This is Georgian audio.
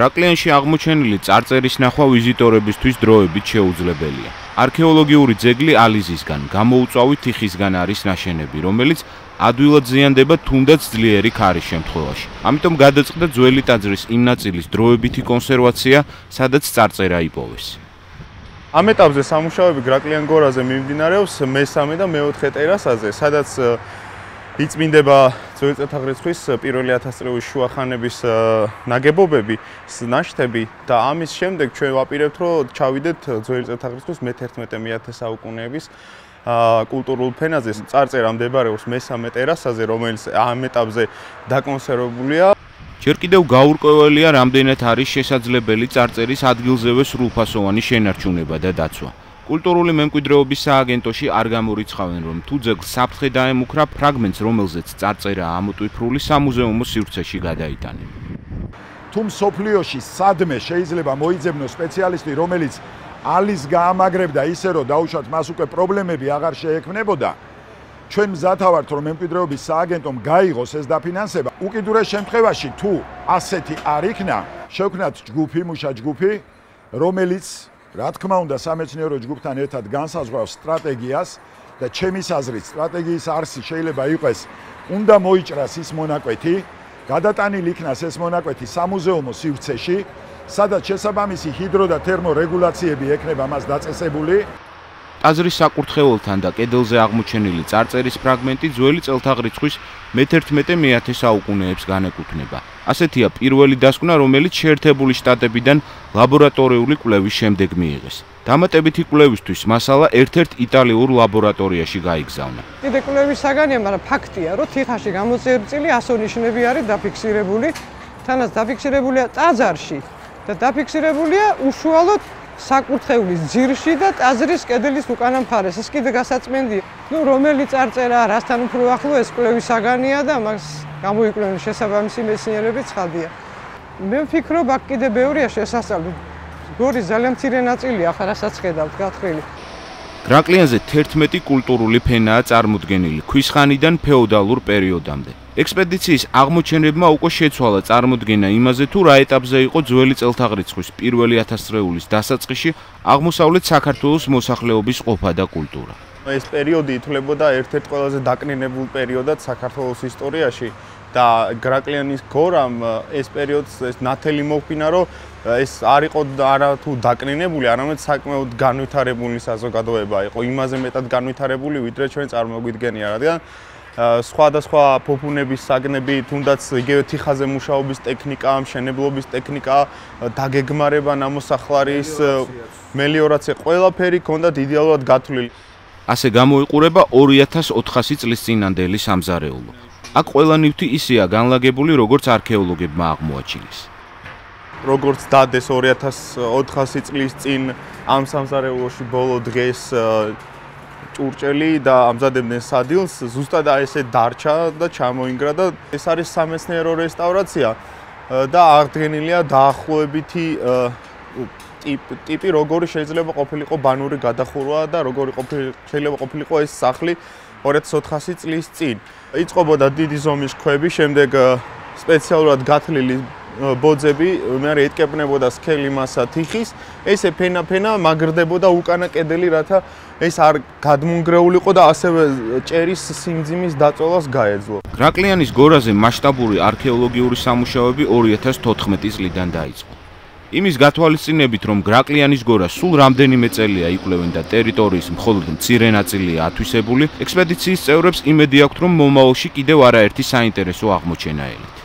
გრაკლიანში აღმოჩენილი წარწერის ნახვა ვიზიტორებისთვის დროებით შეუძლებელია. არქეოლოგიური ძეგლი ალიზისგან, გამოუწვავი თიხისგან არის ნაშენები, რომელიც ადვილად ზიანდება თუნდაც ძლიერი ქარის შემთხვევაში. ამიტომ გადაწყდა ძველი ტაძრის იმ ნაწილის დროებითი კონსერვაცია, სადაც წარწერა იპოვეს. ამ ეტაპზე სამუშაოები გრაკლიან გორაზე მიმდინარეობს მესამე და მეოთხე ტერასაზე, სადაც იწმინდება ძველი წელთაღრიცხვის პირველი 1000 წლების შუახანების ნაგებობები, ნაშთები და ამის შემდეგ ჩვენ ვაპირებთ, რომ ჩავიდეთ ძველი წელთაღრიცხვის მე-11-1000 საუკუნეების კულტურულ ფენაზე. წარწერა მდებარეობს მესამე ტერასაზე, რომელიც ამ ეტაპზე დაკონსერვებულია. ჯერ კიდევ გაურკვეველია, რამდენად არის შესაძლებელი წარწერის ადგილზევე სრულფასოვანი შენარჩუნება და დაცვა. კულტურული მემკვიდრეობის სააგენტოში არ გამორიცხავენ, რომ თუ ძეგლს საფრთხე დაემუქრა ფრაგმენტს, რომელზეც წარწერაა ამოტვიფრული, სამუზეუმო სივრცეში გადაიტანენ. თუ მსოფლიოში სადმე შეიძლება მოიძებნოს სპეციალისტი, რომელიც ალის გაამაგრებდა ისე, რომ დაუშვათ მას უკვე პრობლემები აღარ შეექმნებოდა, ჩვენ მზათა ვართ, რომ მემკვიდრეობის სააგენტომ გაიღოს ეს დაფინანსება. უკიდურეს შემთხვევაში, თუ ასეთი არ იქნა, შევქმნათ ჯგუფი, მუშა ჯგუფი, რომელიც რა თქმა უნდა სამეცნიერო ჯგუფთან ერთად განსაზღვრავს სტრატეგიას და ჩემის აზრით სტრატეგიის არსი შეიძლება იყოს უნდა მოიჭრას ის მონაკვეთი, გადატანილი იქნას ეს მონაკვეთი სამუზეუმო სივრცეში, სადაც შესაბამისი ჰიდრო და თერმო რეგულაციები ექნება მას დაწესებული. ტაძრის საკურთხეველთან და კედელზე აღმოჩენილი წარწერის ფრაგმენტი ძველი წელთაღრიცხვის მე-11-მე-10 საუკუნეებს განეკუთვნება. ასეთია პირველი დასკვნა, რომელიც შეერთებული შტატებიდან ლაბორატორიული კვლევის შემდეგ მიიღეს. დამატებითი კვლევისთვის მასალა ერთ-ერთ იტალიურ ლაბორატორიაში გაიგზავნა. კიდე კვლევის საგანია, მაგრამ ფაქტია, რომ თიხაში გამოწერილი ასონიშნები არის დაფიქსირებული, თანაც დაფიქსირებულია ტაძარში და დაფიქსირებულია უშუალოდ საკურთხევლის ძირში და ტაძრის კედლის უკანა მხარეს. ეს კიდე გასაწმენდია. რომელი წარწერა რასთან უფრო ახლო ეს კვლევის საგანია და მას გამოიკვლევენ შესაბამისი მეცნიერები ცხადია. მე ვფიქრობ, აქ კიდე ბევრია შესასწავლი. გორის ძალიან მცირე ნაწილია, ახლა რასაც ხედავთ გათხრილი. გრაკლიანზე 11 კულტურული ფენაა წარმოდგენილი ქვის ხანიდან ფეოდალურ პერიოდამდე. ექსპედიციის აღმოჩენებმა უკვე შეცვალა წარმოდგენა იმაზე, თუ რა ეტაპზე იყო ძველი წელთაღრიცხვის პირველი 1000 წლების დასაწყისში აღმოსავლეთ საქართველოს მოსახლეობის ყოფა და კულტურა. ეს პერიოდი ითვლებოდა ერთ-ერთ ყველაზე დაკნინებულ პერიოდად საქართველოს ისტორიაში და გრაკლიანის გორამ ეს პერიოდს ეს ნათელი მოჰყინა, რომ ეს არ იყო არა თუ დაკნინებული, არამედ საკმაოდ განვითარებული საზოგადოება იყო, იმაზე მეტად განვითარებული, ვიდრე ჩვენ წარმოგვიდგენია, რადგან სხვადასხვა ფოფუნების საგნები, თუნდაც იგივე თიხაზე მუშაობის ტექნიკა, მშენებლობის ტექნიკა, დაგეგმარება ნამოსახლარის მელიორაცია, ყველაფერი ჰქონდათ იდეალურად გათვლილი. ასე გამოიყურება 2400 წლის წინანდელი სამზარეულო. აქ ყველა ნივთი ისეა განლაგებული, როგორც არქეოლოგებმა აღმოაჩინეს. როგორც დადეს 2400 წლის წინ ამ სამზარეულოში ბოლო დღეს ჭურჭელი და ამზადებდნენ სადილს, ზუსტად ესე დარჩა და ჩამოინგრა და ეს არის სამეცნიერო რესტავრაცია და აღდგენილია დაახლოებითი ტიპი, როგორი შეიძლება ყოფილიყო ბანური გადახურვა და როგორი შეიძლება ყოფილიყო ეს სახლი 2400 წლის წინ. იწყებოდა დიდი ზომის ქვები, შემდეგ სპეციალურად გათლილი ბოძები, მე ეტკეპნებოდა სქელი მასა თიხის, ესე ფენა მაგრდებოდა უკანა კედელი, რათა ეს არ გადმონგრეულიყო და ასევე ჭერის სიმძიმის დაწოლას გაეძლო. გრაკლიანის გორაზე მასშტაბური არქეოლოგიური სამუშაოები 2014 წლიდან დაიწყო. იმის გათვალისწინებით, რომ გრაკლიანის გორა სულ რამდენიმე წელია იკვლევენ და ტერიტორიის მხოლოდ მცირე ნაწილია ათვისებული, ექსპედიციის წევრებს იმედი აქვთ, რომ მომავალში კიდევ არაერთი საინტერესო აღმოჩენა ელით.